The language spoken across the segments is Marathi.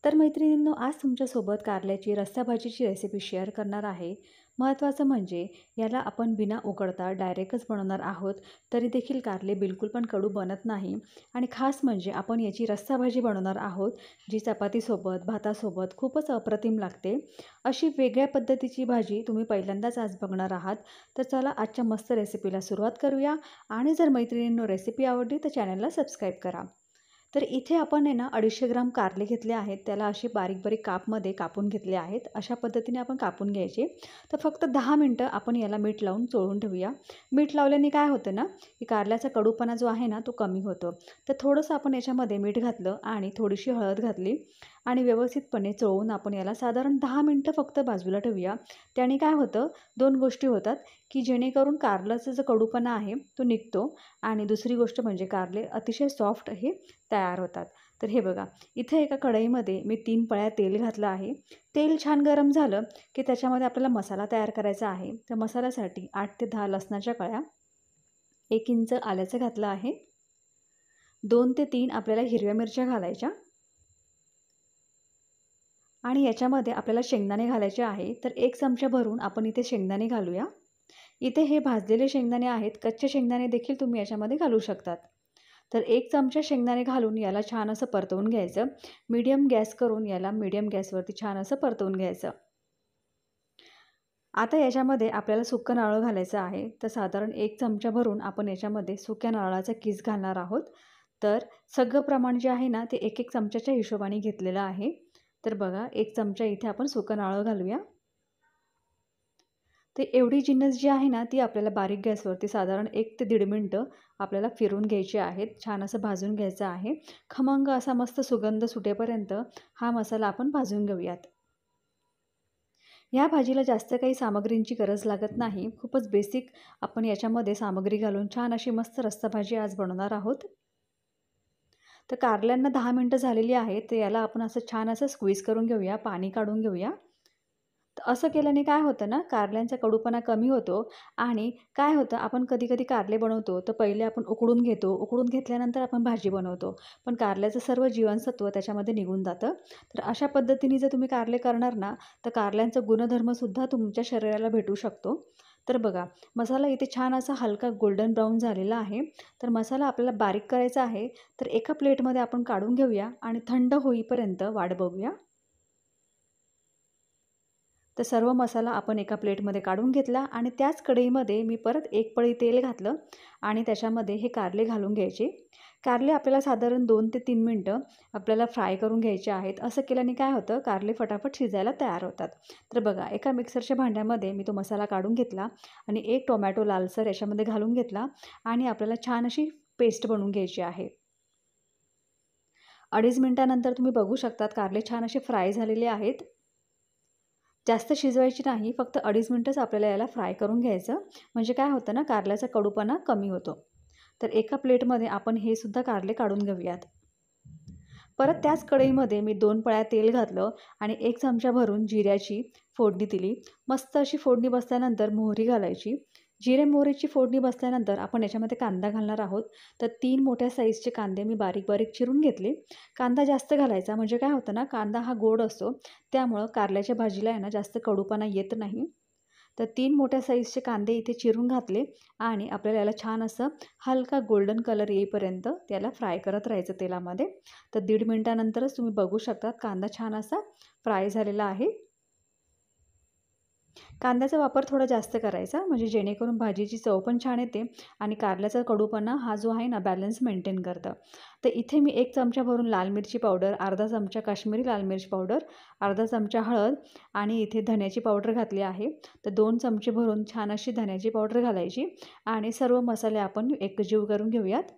तर मैत्रिणींनो, आज तुमच्यासोबत कारल्याची रस्सा भाजीची रेसिपी शेअर करणार आहे. महत्त्वाचं म्हणजे याला आपण बिना उकडता डायरेक्टच बनवणार आहोत, तरी देखील कारले बिलकुल पण कडू बनत नाही. आणि खास म्हणजे आपण याची रस्सा भाजी बनवणार आहोत, जी चपातीसोबत, भातासोबत खूपच अप्रतिम लागते. अशी वेगळ्या पद्धतीची भाजी तुम्ही पहिल्यांदाच आज बघणार आहात. तर चला आजच्या मस्त रेसिपीला सुरुवात करूया. आणि जर मैत्रिणींनो रेसिपी आवडली तर चॅनलला सबस्क्राईब करा. तर इथे आपण आहे ना 250 ग्राम कारले घेतले आहेत. त्याला असे बारीक बारीक कापमध्ये कापून घेतले आहेत. अशा पद्धतीने आपण कापून घ्यायचे. तर फक्त 10 मिनटं आपण याला मीठ लावून चोळून ठेवूया. मीठ लावल्याने काय होतं ना, की कारल्याचा कडूपणा जो आहे ना तो कमी होतो. तर थोडंसं आपण याच्यामध्ये मीठ घातलं आणि थोडीशी हळद घातली आणि व्यवस्थितपणे चोळून आपण याला साधारण 10 मिनटं फक्त बाजूला ठेवूया. त्याने काय होतं, 2 गोष्टी होतात, की जेणेकरून कारल्याचा जो कडूपणा आहे तो निघतो आणि दुसरी गोष्ट म्हणजे कारले अतिशय सॉफ्ट हे तयार होतात. तर हे बघा, इथे एका कढईमध्ये मी 3 पळ्या तेल घातलं आहे. तेल छान गरम झालं की त्याच्यामध्ये आपल्याला मसाला तयार करायचा आहे. त्या मसाल्यासाठी 8 ते 10 लसणाच्या कळ्या, 1 इंच आल्याचं घातलं आहे, 2 ते 3 आपल्याला हिरव्या मिरच्या घालायच्या आणि याच्यामध्ये आपल्याला शेंगदाणे घालायचे आहे. तर 1 चमचा भरून आपण इथे शेंगदाणे घालूया. इथे हे भाजलेले शेंगदाणे आहेत. कच्चे शेंगदाणे देखील तुम्ही याच्यामध्ये घालू शकतात. तर 1 चमचा शेंगदाणे घालून याला छान असं परतवून घ्यायचं. मीडियम गॅस करून याला मीडियम गॅसवरती छान असं परतवून घ्यायचं. आता याच्यामध्ये आपल्याला सुकं नारळ घालायचं आहे. तर साधारण 1 चमचा भरून आपण याच्यामध्ये सुक्या नारळाचा कीस घालणार आहोत. तर सगळं प्रमाण जे आहे ना ते 1-1 चमच्याच्या हिशोबाने घेतलेलं आहे. तर बघा, 1 चमचा इथे आपण सुकं नारळ घालूया. तर एवढी जिन्नस जी आहे ना ती आपल्याला बारीक गॅसवरती साधारण 1 ते 1.5 मिनटं आपल्याला फिरून घ्यायची आहेत. छान असं भाजून घ्यायचं आहे. खमंग असा मस्त सुगंध सुटेपर्यंत हा मसाला आपण भाजून घेऊयात. ह्या भाजीला जास्त काही सामग्रींची गरज लागत नाही. खूपच बेसिक आपण याच्यामध्ये सामग्री घालून छान अशी मस्त रस्सा भाजी आज बनवणार आहोत. तर कारल्यांना 10 मिनटं झालेली आहेत. तर याला आपण असं छान असं स्क्वीज करून घेऊया, पाणी काढून घेऊया. तर असं केल्याने काय होतं ना, कारल्यांचा कडूपणा कमी होतो. आणि काय होतं, आपण कधी-कधी कारले बनवतो, तर पहिले आपण उकडून घेतो. उकडून घेतल्यानंतर आपण भाजी बनवतो. पण कारल्याचं सर्व जीवनसत्व त्याच्यामध्ये निघून जातं. तर अशा पद्धतीने जर तुम्ही कारले करणार ना, तर कारल्यांचा गुणधर्मसुद्धा तुमच्या शरीराला भेटू शकतो. तर बघा, मसाला इथे छान असा हलका गोल्डन ब्राऊन झालेला आहे. तर मसाला आपल्याला बारीक करायचा आहे. तर एका प्लेटमध्ये आपण काढून घेऊया आणि थंड होईपर्यंत वाट बघूया. तर सर्व मसाला आपण एका प्लेटमध्ये काढून घेतला आणि त्याच कढईमध्ये मी परत 1 पळी तेल घातलं आणि त्याच्यामध्ये हे कारले घालून घ्यायचे. कारले आपल्याला साधारण 2 ते 3 मिनटं आपल्याला फ्राय करून घ्यायचे आहेत. असं केल्याने काय होतं, कारले फटाफट शिजायला तयार होतात. तर बघा, एका मिक्सरच्या भांड्यामध्ये मी तो मसाला काढून घेतला आणि 1 टोमॅटो लालसर याच्यामध्ये घालून घेतला आणि आपल्याला छान अशी पेस्ट बनवून घ्यायची आहे. 2.5 मिनिटानंतर तुम्ही बघू शकतात कारले छान असे फ्राय झालेले आहेत. जास्त शिजवायची नाही, फक्त 2.5 मिनिटच आपल्याला याला फ्राय करून घ्यायचं. म्हणजे काय होतं ना, कारल्याचा कडूपणा कमी होतो. तर एका प्लेटमध्ये आपण हे सुद्धा कारले काढून घेऊयात. परत त्याच कढईमध्ये मी 2 पळ्या तेल घातलं आणि 1 चमचा भरून जिऱ्याची फोडणी दिली. मस्त अशी फोडणी बसल्यानंतर मोहरी घालायची. जिरे मोहरीची फोडणी बसल्यानंतर आपण याच्यामध्ये कांदा घालणार आहोत. तर 3 मोठ्या साईजचे कांदे मी बारीक बारीक चिरून घेतले. कांदा जास्त घालायचा, म्हणजे काय होतं ना, कांदा हा गोड असतो. त्यामुळं कारल्याच्या भाजीला आहे ना जास्त कडूपणा येत नाही. तर 3 मोठ्या साईजचे कांदे इथे चिरून घातले आणि आपल्याला याला छान असं हलका गोल्डन कलर येईपर्यंत त्याला फ्राय करत राहायचं तेलामध्ये. तर 1.5 मिनिटानंतरच तुम्ही बघू शकता कांदा छान असा फ्राय झालेला आहे. कांद्याचा वापर थोडा जास्त करायचा, म्हणजे जेणेकरून भाजीची चव पण छान येते आणि कारल्याचा कडूपणा हा जो आहे ना बॅलन्स मेंटेन करतं. तर इथे मी 1 चमचा भरून लाल मिरची पावडर, अर्धा चमचा काश्मीरी लाल मिर्च पावडर, अर्धा चमचा हळद आणि इथे धण्याची पावडर घातली आहे. तर 2 चमचे भरून छान अशी धण्याची पावडर घालायची आणि सर्व मसाले आपण एकजीव करून घेऊयात.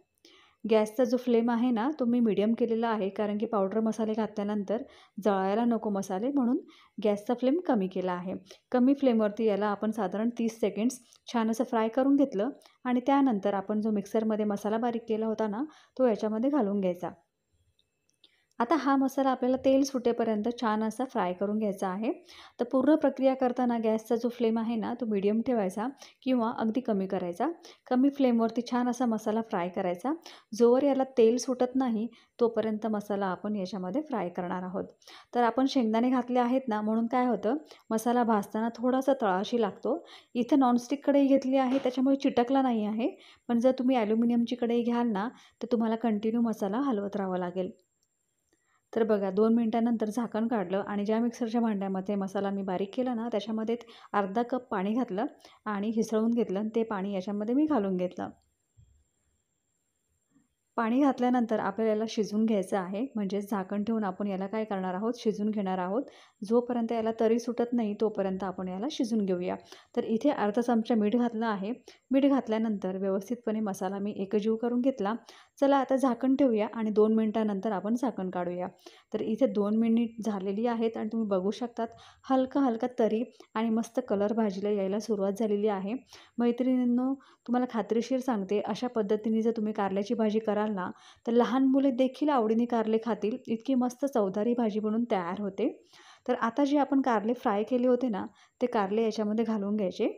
गॅसचा जो फ्लेम आहे ना तो मी मीडियम केलेला आहे, कारण की पावडर मसाले घातल्यानंतर जळायला नको मसाले, म्हणून गॅसचा फ्लेम कमी केला आहे. कमी फ्लेमवरती याला आपण साधारण 30 सेकंड्स छान असं फ्राय करून घेतलं आणि त्यानंतर आपण जो मिक्सरमध्ये मसाला बारीक केला होता ना तो याच्यामध्ये घालून घ्यायचा. आता हा मसाला आपल्याला तेल सुटेपर्यंत छान असा फ्राय करून घ्यायचा आहे. तर पूर्ण प्रक्रिया करताना गॅसचा जो फ्लेम आहे ना, तो मीडियम ठेवायचा किंवा अगदी कमी करायचा. कमी फ्लेमवरती छान असा मसाला फ्राय करायचा. जोवर याला तेल सुटत नाही, तोपर्यंत मसाला आपण याच्यामध्ये फ्राय करणार आहोत. तर आपण शेंगदाणे घातले आहेत ना, म्हणून काय होतं, मसाला भाजताना थोडासा तळाशी लागतो. इथं नॉनस्टिक कढई घेतली आहे, त्याच्यामुळे चिटकला नाही आहे. पण जर तुम्ही ॲल्युमिनियमची कढई घ्याल ना, तर तुम्हाला कंटिन्यू मसाला हलवत राहावं लागेल. तर बघा 2 मिनिटानंतर झाकण काढलं आणि ज्या मिक्सरच्या भांड्यामध्ये मसाला मी बारीक केला ना, त्याच्यामध्ये अर्धा कप पाणी घातलं आणि हिसळून घेतलं आणि ते पाणी याच्यामध्ये मी घालून घेतलं. पाणी घातल्यानंतर आपल्याला याला शिजवून घ्यायचं आहे. म्हणजेच झाकण ठेवून आपण याला काय करणार आहोत, शिजवून घेणार आहोत. जोपर्यंत याला तरी सुटत नाही, तोपर्यंत आपण याला शिजवून घेऊया. तर इथे अर्धा चमचा मीठ घातलं आहे. मीठ घातल्यानंतर व्यवस्थितपणे मसाला मी एकजीव करून घेतला. चला आता झाकण ठेवूया आणि 2 मिनिटानंतर आपण झाकण काढूया. तर इथे 2 मिनिट झालेली आहेत आणि तुम्ही बघू शकतात हलका-हलका तरी आणि मस्त कलर भाजीला यायला सुरुवात झालेली आहे. मैत्रिणींनो, तुम्हाला खात्रीशीर सांगते, अशा पद्धतीने जर तुम्ही कारल्याची भाजी कराल ना, तर लहान मुले देखील आवडीने कारले खातील. इतकी मस्त चवदारी भाजी बनून तयार होते. तर आता जे आपण कारले फ्राय केले होते ना, ते कारले याच्यामध्ये घालून घ्यायचे.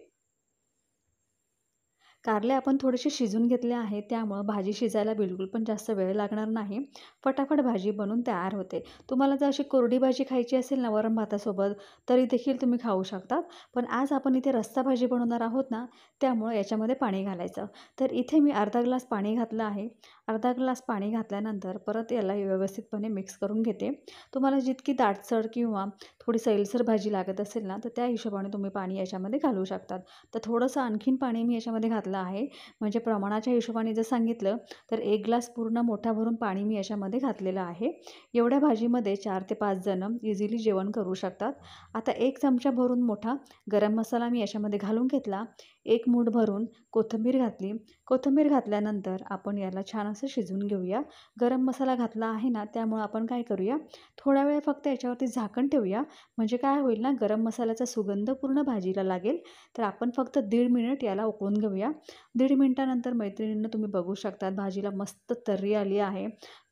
कारले आपण थोडेसे शिजून घेतले आहे, त्यामुळं भाजी शिजायला बिलकुल पण जास्त वेळ लागणार नाही. फटाफट भाजी बनून तयार होते. तुम्हाला जर अशी कोरडी भाजी खायची असेल ना वरण भातासोबत, तरी देखील तुम्ही खाऊ शकता. पण आज आपण इथे रस्सा भाजी बनवणार आहोत ना, त्यामुळं याच्यामध्ये पाणी घालायचं. तर इथे मी अर्धा ग्लास पाणी घातलं आहे. अर्धा ग्लास पाणी घातल्यानंतर परत याला व्यवस्थितपणे मिक्स करून घेते. तुम्हाला जितकी दाटसर किंवा थोडी सैलसर भाजी लागत असेल ना, तर त्या हिशोबाने तुम्ही पाणी याच्यामध्ये घालू शकतात. तर थोडंसं आणखीन पाणी मी याच्यामध्ये घातलं आहे. म्हणजे प्रमाणाच्या हिशोबाने जर सांगितलं, तर 1 ग्लास पूर्ण मोठा भरून पाणी मी याच्यामध्ये घातलेलं आहे. एवढ्या भाजीमध्ये 4 ते 5 जणं इझिली जेवण करू शकतात. आता 1 चमचा भरून मोठा गरम मसाला मी याच्यामध्ये घालून घेतला. 1 मूठ भरून कोथिंबीर घातली. कोथिंबीर घातल्यानंतर आपण याला छान असं शिजवून घेऊया. गरम मसाला घातला आहे ना, त्यामुळं आपण काय करूया, थोडा वेळ फक्त याच्यावरती झाकण ठेवूया. म्हणजे काय होईल ना, गरम मसाल्याचा सुगंध पूर्ण भाजीला लागेल. तर आपण फक्त 1.5 मिनिट याला उकळून घेऊया. 1.5 मिनिटानंतर मैत्रिणींनो, तुम्ही बघू शकता भाजीला मस्त तर्री आली आहे.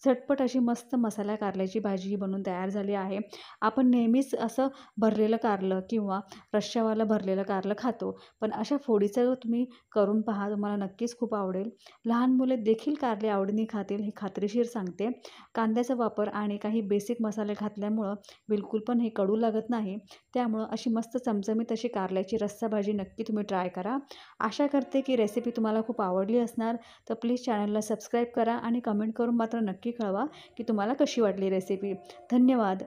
झटपट अशी मस्त मसाला कारल्याची भाजी बनून तयार झाली आहे. आपण नेहमीच असं भरलेलं कारलं किंवा रश्श्यावालं भरलेलं कारलं खातो. पण अशा फोडीचं तुम्ही करून पहा, तुम्हाला नक्कीच खूप आवडेल. लहान मुले देखील कारले आवडीने खातील हे खात्रीशीर सांगते. कांद्याचा वापर आणि काही बेसिक मसाले घातल्यामुळं बिलकुल पण हे कडू लागत नाही. त्यामुळं अशी मस्त चमचमीत अशी कारल्याची रस्सा भाजी नक्की तुम्ही ट्राय करा. आशा करते की रेसिपी तुम्हाला खूप आवडली असणार. तर प्लीज चॅनलला सबस्क्राईब करा आणि कमेंट करून मात्र नक्की कळवा की तुम्हाला कशी वाटली रेसिपी. धन्यवाद.